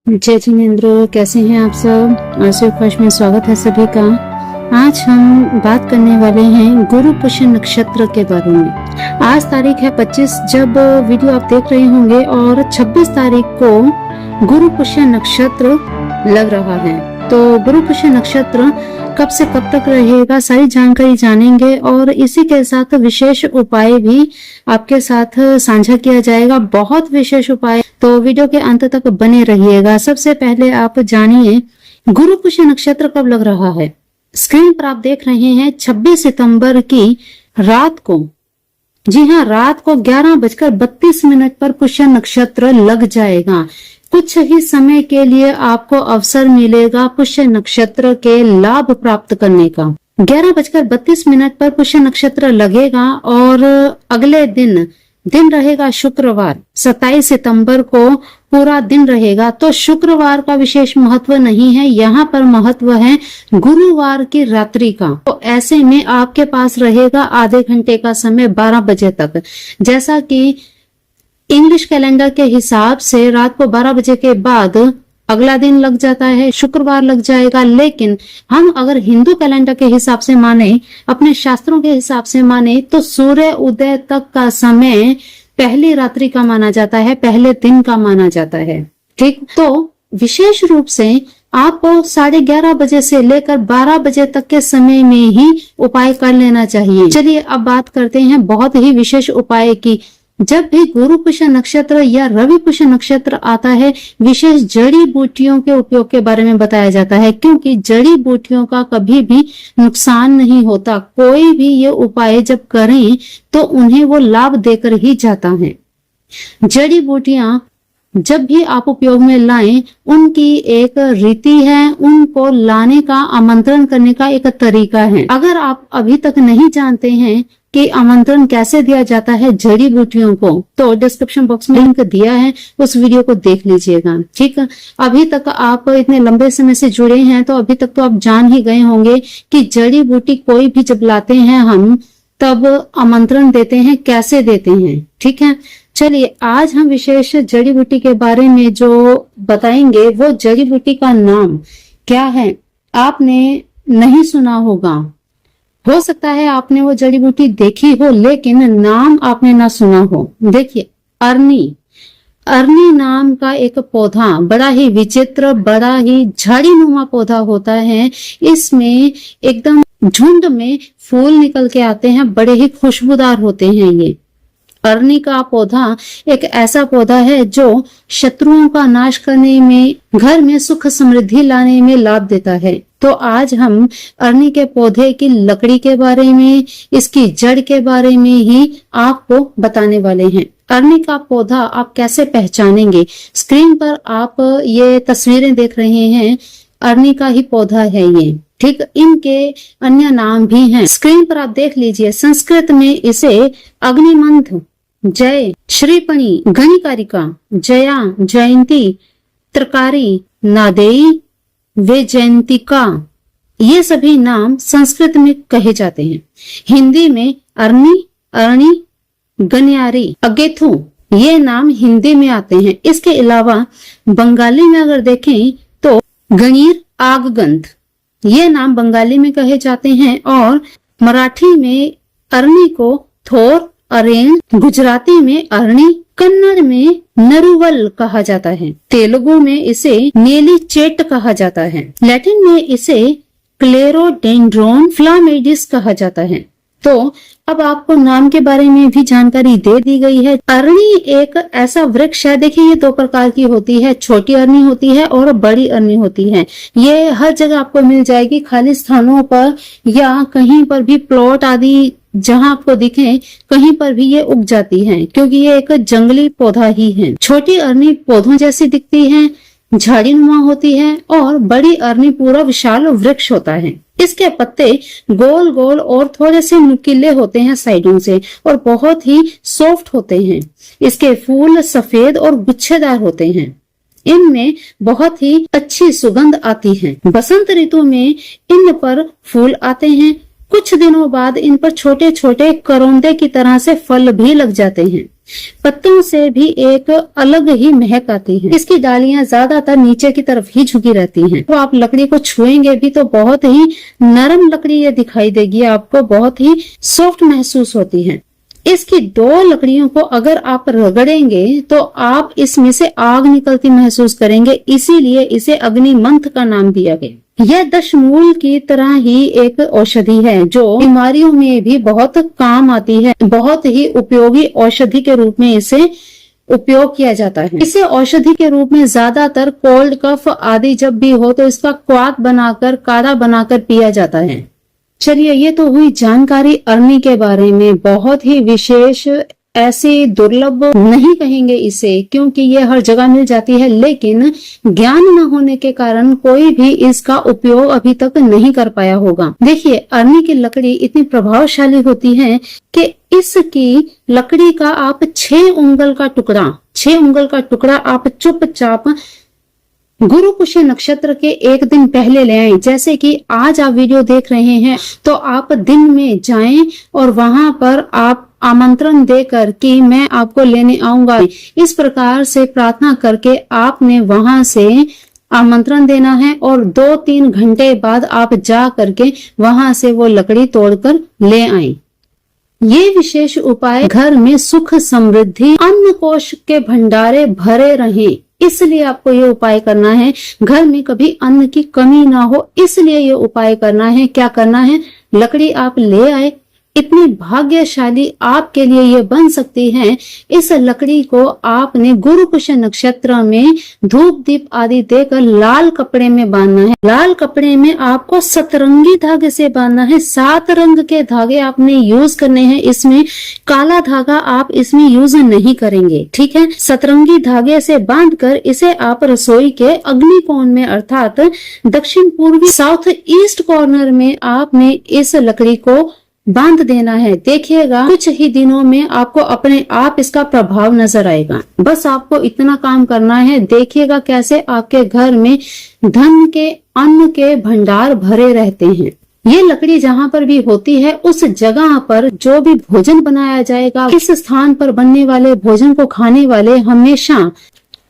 जय जिनेंद्र, कैसे हैं आप सब। आशा फर्स्ट में स्वागत है सभी का। आज हम बात करने वाले हैं गुरु पुष्य नक्षत्र के बारे में। आज तारीख है 25 जब वीडियो आप देख रहे होंगे, और 26 तारीख को गुरु पुष्य नक्षत्र लग रहा है। तो गुरु पुष्य नक्षत्र कब से कब तक रहेगा, सारी जानकारी जानेंगे, और इसी के साथ विशेष उपाय भी आपके साथ साझा किया जाएगा। बहुत विशेष उपाय, तो वीडियो के अंत तक बने रहिएगा। सबसे पहले आप जानिए गुरु पुष्य नक्षत्र कब लग रहा है। स्क्रीन पर आप देख रहे हैं 26 सितंबर की रात को, जी हाँ, रात को 11:32 पर पुष्य नक्षत्र लग जाएगा। कुछ ही समय के लिए आपको अवसर मिलेगा पुष्य नक्षत्र के लाभ प्राप्त करने का। 11:32 पर पुष्य नक्षत्र लगेगा, और अगले दिन रहेगा शुक्रवार। 27 सितंबर को पूरा दिन रहेगा। तो शुक्रवार का विशेष महत्व नहीं है, यहाँ पर महत्व है गुरुवार की रात्रि का। तो ऐसे में आपके पास रहेगा आधे घंटे का समय 12 बजे तक। जैसा कि इंग्लिश कैलेंडर के हिसाब से रात को 12 बजे के बाद अगला दिन लग जाता है, शुक्रवार लग जाएगा। लेकिन हम अगर हिंदू कैलेंडर के हिसाब से माने, अपने शास्त्रों के हिसाब से माने, तो सूर्य उदय तक का समय पहली रात्रि का माना जाता है, पहले दिन का माना जाता है। ठीक, तो विशेष रूप से आपको 11:30 बजे से लेकर 12 बजे तक के समय में ही उपाय कर लेना चाहिए। चलिए अब बात करते हैं बहुत ही विशेष उपाय की। जब भी गुरु पुष्य नक्षत्र या रवि पुष्य नक्षत्र आता है, विशेष जड़ी बूटियों के उपयोग के बारे में बताया जाता है, क्योंकि जड़ी बूटियों का कभी भी नुकसान नहीं होता। कोई भी ये उपाय जब करें तो उन्हें वो लाभ देकर ही जाता है। जड़ी बूटियां जब भी आप उपयोग में लाएं, उनकी एक रीति है, उनको लाने का, आमंत्रण करने का एक तरीका है। अगर आप अभी तक नहीं जानते हैं कि आमंत्रण कैसे दिया जाता है जड़ी बूटियों को, तो डिस्क्रिप्शन बॉक्स में लिंक दिया है, उस वीडियो को देख लीजिएगा। ठीक है, अभी तक आप इतने लंबे समय से जुड़े हैं तो अभी तक तो आप जान ही गए होंगे कि जड़ी बूटी कोई भी जब लाते हैं हम, तब आमंत्रण देते हैं, कैसे देते हैं। ठीक है, चलिए आज हम विशेष जड़ी बूटी के बारे में जो बताएंगे, वो जड़ी बूटी का नाम क्या है आपने नहीं सुना होगा। हो सकता है आपने वो जड़ी बूटी देखी हो, लेकिन नाम आपने ना सुना हो। देखिए, अरनी नाम का एक पौधा, बड़ा ही विचित्र, बड़ा ही झाड़ीनुमा पौधा होता है। इसमें एकदम झुंड में फूल निकल के आते हैं, बड़े ही खुशबूदार होते हैं। ये अरनी का पौधा एक ऐसा पौधा है जो शत्रुओं का नाश करने में, घर में सुख समृद्धि लाने में लाभ देता है। तो आज हम अरनी के पौधे की लकड़ी के बारे में, इसकी जड़ के बारे में ही आपको बताने वाले हैं। अरनी का पौधा आप कैसे पहचानेंगे, स्क्रीन पर आप ये तस्वीरें देख रहे हैं, अरनी का ही पौधा है ये। ठीक, इनके अन्य नाम भी हैं, स्क्रीन पर आप देख लीजिए। संस्कृत में इसे अग्निमंथ, जय, श्रीपणि, गणिकारिका, जया, जयंती, त्रकारी, नादेई, वैजयंतिका, ये सभी नाम संस्कृत में कहे जाते हैं। हिंदी में अरनी, अरणी, गन्यारी, अगेथु, ये नाम हिंदी में आते हैं। इसके अलावा बंगाली में अगर देखें तो गणीर, आगगंध, ये नाम बंगाली में कहे जाते हैं। और मराठी में अरनी को थोर, अरेन, गुजराती में अरणी, कन्नड़ में नरुवल कहा जाता है, तेलुगु में इसे नेली चेट कहा जाता है, लैटिन में इसे क्लेरोडेंड्रोन फ्लामेडिस कहा जाता है। तो अब आपको नाम के बारे में भी जानकारी दे दी गई है। अरणी एक ऐसा वृक्ष है, देखिए ये 2 प्रकार की होती है, छोटी अरनी होती है और बड़ी अरनी होती है। ये हर जगह आपको मिल जाएगी, खाली स्थानों पर या कहीं पर भी प्लॉट आदि जहां आपको दिखे, कहीं पर भी ये उग जाती है, क्योंकि ये एक जंगली पौधा ही है। छोटी अरनी पौधों जैसी दिखती है, झाड़ीनुमा होती है, और बड़ी अरनी पूरा विशाल वृक्ष होता है। इसके पत्ते गोल गोल और थोड़े से नुकीले होते हैं साइडों से, और बहुत ही सॉफ्ट होते हैं। इसके फूल सफेद और गुच्छेदार होते हैं। इनमें बहुत ही अच्छी सुगंध आती है। बसंत ऋतु में इन पर फूल आते हैं। कुछ दिनों बाद इन पर छोटे छोटे करौंदे की तरह से फल भी लग जाते हैं। पत्तों से भी एक अलग ही महक आती है। इसकी डालियां ज्यादातर नीचे की तरफ ही झुकी रहती हैं। तो आप लकड़ी को छुएंगे भी तो बहुत ही नरम लकड़ी ये दिखाई देगी, आपको बहुत ही सॉफ्ट महसूस होती है। इसकी दो लकड़ियों को अगर आप रगड़ेंगे तो आप इसमें से आग निकलती महसूस करेंगे, इसीलिए इसे अग्निमंथ का नाम दिया गया। यह दशमूल की तरह ही एक औषधि है जो बीमारियों में भी बहुत काम आती है। बहुत ही उपयोगी औषधि के रूप में इसे उपयोग किया जाता है। इसे औषधि के रूप में ज्यादातर कोल्ड कफ आदि जब भी हो तो इसका क्वाथ बनाकर, काढ़ा बनाकर पिया जाता है। चलिए, ये तो हुई जानकारी अरनी के बारे में। बहुत ही विशेष, ऐसे दुर्लभ नहीं कहेंगे इसे क्योंकि ये हर जगह मिल जाती है, लेकिन ज्ञान न होने के कारण कोई भी इसका उपयोग अभी तक नहीं कर पाया होगा। देखिए, अरनी की लकड़ी इतनी प्रभावशाली होती है कि इसकी लकड़ी का आप 6 उंगल का टुकड़ा आप चुपचाप गुरु पुष्य नक्षत्र के एक दिन पहले ले आएं। जैसे कि आज आप वीडियो देख रहे हैं तो आप दिन में जाएं और वहां पर आप आमंत्रण देकर कि मैं आपको लेने आऊंगा, इस प्रकार से प्रार्थना करके आपने वहां से आमंत्रण देना है और 2-3 घंटे बाद आप जा करके वहां से वो लकड़ी तोड़कर ले आएं। ये विशेष उपाय घर में सुख समृद्धि, अन्न कोश के भंडारे भरे रहें, इसलिए आपको ये उपाय करना है। घर में कभी अन्न की कमी ना हो, इसलिए ये उपाय करना है। क्या करना है? लकड़ी आप ले आए। इतनी भाग्यशाली आपके लिए ये बन सकती है। इस लकड़ी को आपने गुरु पुष्य नक्षत्र में धूप दीप आदि देकर लाल कपड़े में बांधना है। लाल कपड़े में आपको सतरंगी धागे से बांधना है। 7 रंग के धागे आपने यूज करने हैं। इसमें काला धागा आप इसमें यूज नहीं करेंगे, ठीक है। सतरंगी धागे से बांधकर इसे आप रसोई के अग्नि कोण में अर्थात दक्षिण पूर्वी साउथ ईस्ट कॉर्नर में आपने इस लकड़ी को बांध देना है। देखिएगा कुछ ही दिनों में आपको अपने आप इसका प्रभाव नजर आएगा। बस आपको इतना काम करना है। देखिएगा कैसे आपके घर में धन के, अन्न के भंडार भरे रहते हैं। ये लकड़ी जहाँ पर भी होती है उस जगह पर जो भी भोजन बनाया जाएगा, इस स्थान पर बनने वाले भोजन को खाने वाले हमेशा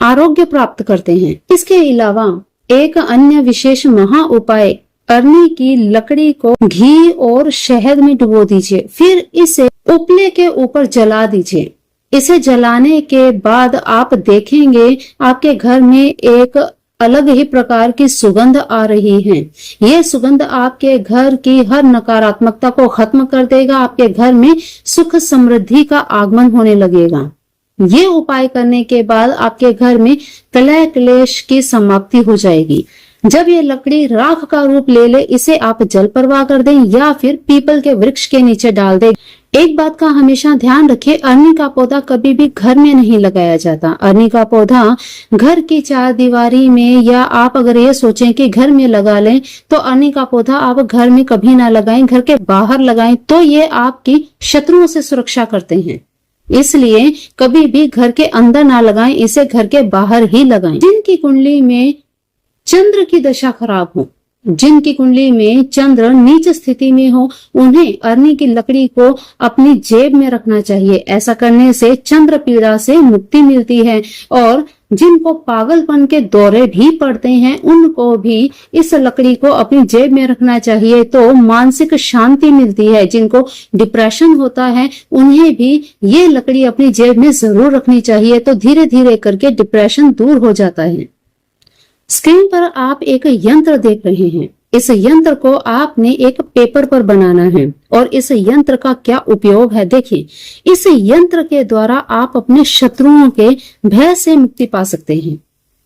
आरोग्य प्राप्त करते हैं। इसके अलावा एक अन्य विशेष महा उपाय, अरनी की लकड़ी को घी और शहद में डुबो दीजिए, फिर इसे उपले के ऊपर जला दीजिए। इसे जलाने के बाद आप देखेंगे आपके घर में एक अलग ही प्रकार की सुगंध आ रही है। ये सुगंध आपके घर की हर नकारात्मकता को खत्म कर देगा। आपके घर में सुख समृद्धि का आगमन होने लगेगा। ये उपाय करने के बाद आपके घर में कलह क्लेश की समाप्ति हो जाएगी। जब ये लकड़ी राख का रूप ले ले, इसे आप जल प्रवाह कर दें या फिर पीपल के वृक्ष के नीचे डाल दें। एक बात का हमेशा ध्यान रखें, अरनी का पौधा कभी भी घर में नहीं लगाया जाता। अरनी का पौधा घर की 4 दीवारी में, या आप अगर ये सोचें कि घर में लगा लें तो अरनी का पौधा आप घर में कभी ना लगाएं, घर के बाहर लगाएं, तो ये आपकी शत्रुओं से सुरक्षा करते हैं। इसलिए कभी भी घर के अंदर ना लगाएं, इसे घर के बाहर ही लगाएं। जिनकी कुंडली में चंद्र की दशा खराब हो, जिनकी कुंडली में चंद्र नीच स्थिति में हो, उन्हें अरनी की लकड़ी को अपनी जेब में रखना चाहिए। ऐसा करने से चंद्र पीड़ा से मुक्ति मिलती है। और जिनको पागलपन के दौरे भी पड़ते हैं, उनको भी इस लकड़ी को अपनी जेब में रखना चाहिए, तो मानसिक शांति मिलती है। जिनको डिप्रेशन होता है, उन्हें भी ये लकड़ी अपनी जेब में जरूर रखनी चाहिए, तो धीरे धीरे करके डिप्रेशन दूर हो जाता है। स्क्रीन पर आप एक यंत्र देख रहे हैं। इस यंत्र को आपने एक पेपर पर बनाना है और इस यंत्र का क्या उपयोग है देखिए। इस यंत्र के द्वारा आप अपने शत्रुओं के भय से मुक्ति पा सकते हैं,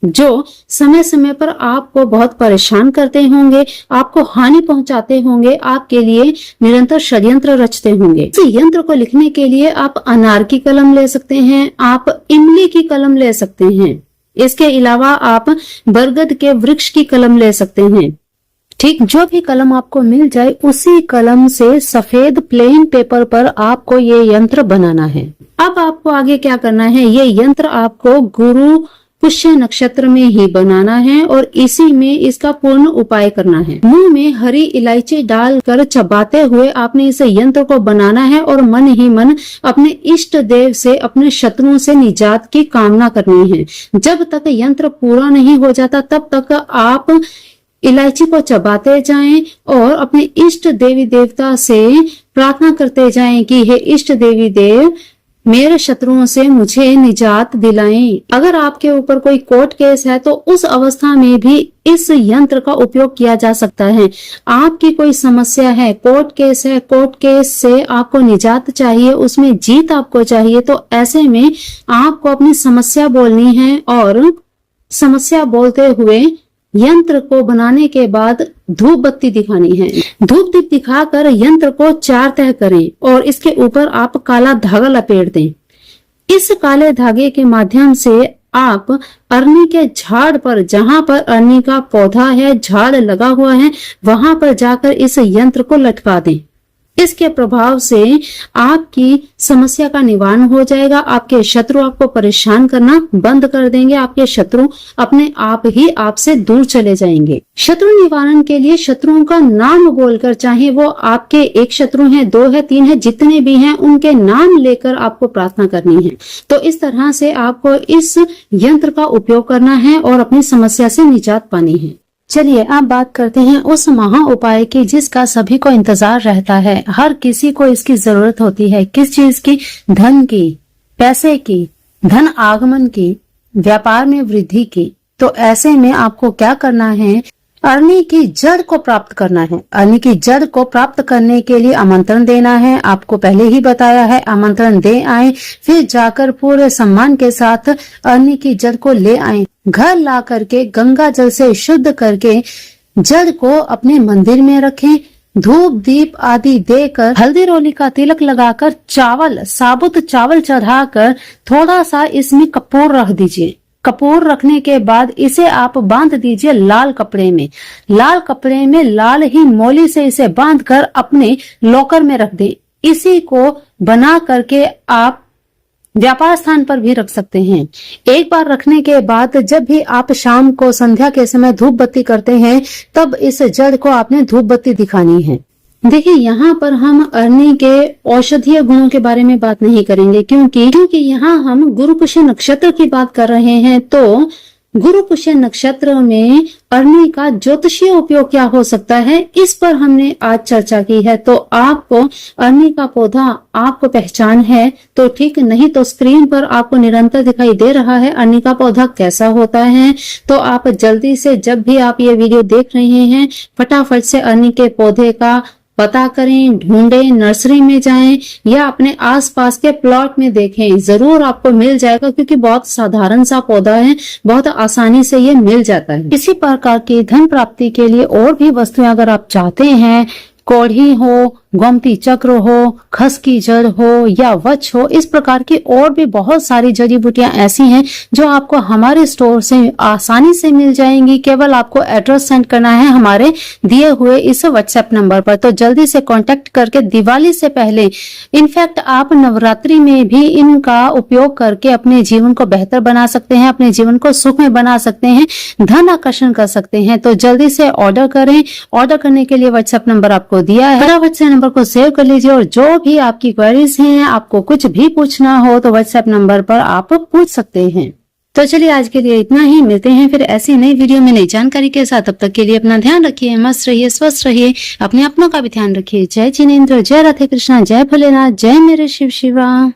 जो समय समय पर आपको बहुत परेशान करते होंगे, आपको हानि पहुंचाते होंगे, आपके लिए निरंतर षड्यंत्र रचते होंगे। इस यंत्र को लिखने के लिए आप अनार की कलम ले सकते हैं, आप इमली की कलम ले सकते हैं। इसके अलावा आप बरगद के वृक्ष की कलम ले सकते हैं। ठीक, जो भी कलम आपको मिल जाए उसी कलम से सफेद प्लेन पेपर पर आपको ये यंत्र बनाना है। अब आपको आगे क्या करना है, ये यंत्र आपको गुरु पुष्य नक्षत्र में ही बनाना है और इसी में इसका पूर्ण उपाय करना है। मुंह में हरी इलायची डालकर चबाते हुए आपने इस यंत्र को बनाना है और मन ही मन अपने इष्ट देव से, अपने शत्रुओं से निजात की कामना करनी है। जब तक यंत्र पूरा नहीं हो जाता तब तक आप इलायची को चबाते जाएं और अपने इष्ट देवी देवता से प्रार्थना करते जाएं कि हे इष्ट देवी देव, मेरे शत्रुओं से मुझे निजात दिलाएं। अगर आपके ऊपर कोई कोर्ट केस है तो उस अवस्था में भी इस यंत्र का उपयोग किया जा सकता है। आपकी कोई समस्या है, कोर्ट केस है, कोर्ट केस से आपको निजात चाहिए, उसमें जीत आपको चाहिए, तो ऐसे में आपको अपनी समस्या बोलनी है और समस्या बोलते हुए यंत्र को बनाने के बाद धूप बत्ती दिखानी है। धूप दीप दिखाकर यंत्र को 4 तह करें और इसके ऊपर आप काला धागा लपेट दें। इस काले धागे के माध्यम से आप अरनी के झाड़ पर, जहां पर अरनी का पौधा है, झाड़ लगा हुआ है, वहां पर जाकर इस यंत्र को लटका दें। इसके प्रभाव से आपकी समस्या का निवारण हो जाएगा। आपके शत्रु आपको परेशान करना बंद कर देंगे। आपके शत्रु अपने आप ही आपसे दूर चले जाएंगे। शत्रु निवारण के लिए शत्रुओं का नाम बोलकर, चाहे वो आपके 1 शत्रु हैं, 2 है, 3 है, जितने भी हैं, उनके नाम लेकर आपको प्रार्थना करनी है। तो इस तरह से आपको इस यंत्र का उपयोग करना है और अपनी समस्या से निजात पानी है। चलिए अब बात करते हैं उस महा उपाय की जिसका सभी को इंतजार रहता है। हर किसी को इसकी जरूरत होती है। किस चीज की? धन की, पैसे की, धन आगमन की, व्यापार में वृद्धि की। तो ऐसे में आपको क्या करना है? अरनी की जड़ को प्राप्त करना है। अरनी की जड़ को प्राप्त करने के लिए आमंत्रण देना है। आपको पहले ही बताया है, आमंत्रण दे आए, फिर जाकर पूरे सम्मान के साथ अरनी की जड़ को ले आए। घर ला करके गंगा जल से शुद्ध करके जड़ को अपने मंदिर में रखें। धूप दीप आदि देकर, हल्दी रोली का तिलक लगाकर, चावल, साबुत चावल चढ़ाकर थोड़ा सा इसमें कपूर रख दीजिए। कपूर रखने के बाद इसे आप बांध दीजिए लाल कपड़े में। लाल कपड़े में लाल ही मोली से इसे बांधकर अपने लॉकर में रख दें। इसी को बना करके आप व्यापार स्थान पर भी रख सकते हैं। एक बार रखने के बाद जब भी आप शाम को संध्या के समय धूप बत्ती करते हैं तब इस जड़ को आपने धूप बत्ती दिखानी है। देखिए यहाँ पर हम अरनी के औषधीय गुणों के बारे में बात नहीं करेंगे क्योंकि यहाँ हम गुरु पुष्य नक्षत्र की बात कर रहे हैं। तो गुरु पुष्य नक्षत्र में अरनी का ज्योतिषीय उपयोग क्या हो सकता है, इस पर हमने आज चर्चा की है। तो आपको अरनी का पौधा आपको पहचान है तो ठीक, नहीं तो स्क्रीन पर आपको निरंतर दिखाई दे रहा है अरनी का पौधा कैसा होता है। तो आप जल्दी से, जब भी आप ये वीडियो देख रहे हैं, फटाफट से अरनी के पौधे का पता करें, ढूंढें, नर्सरी में जाएं या अपने आसपास के प्लॉट में देखें, जरूर आपको मिल जाएगा क्योंकि बहुत साधारण सा पौधा है, बहुत आसानी से ये मिल जाता है। इसी प्रकार की धन प्राप्ति के लिए और भी वस्तुएं अगर आप चाहते हैं, कोढ़ी हो, गोमती चक्र हो, खस की जड़ हो या वच हो, इस प्रकार की और भी बहुत सारी जड़ी बूटियां ऐसी हैं जो आपको हमारे स्टोर से आसानी से मिल जाएंगी। केवल आपको एड्रेस सेंड करना है हमारे दिए हुए इस व्हाट्सएप नंबर पर। तो जल्दी से कांटेक्ट करके दिवाली से पहले, इनफैक्ट आप नवरात्रि में भी इनका उपयोग करके अपने जीवन को बेहतर बना सकते हैं, अपने जीवन को सुख में बना सकते हैं, धन आकर्षण कर सकते हैं। तो जल्दी से ऑर्डर करें। ऑर्डर करने के लिए व्हाट्सएप नंबर आपको दिया है, फटाफट से नंबर को सेव कर लीजिए और जो भी आपकी क्वेरीज हैं, आपको कुछ भी पूछना हो तो व्हाट्सएप नंबर पर आप पूछ सकते हैं। तो चलिए आज के लिए इतना ही, मिलते हैं फिर ऐसी नई वीडियो में नई जानकारी के साथ। तब तक के लिए अपना ध्यान रखिए, मस्त रहिए, स्वस्थ रहिए, अपने अपनों का भी ध्यान रखिए। जय जिनेंद्र, जय राधे कृष्णा, जय भोलेनाथ, जय मेरे शिव शिवा।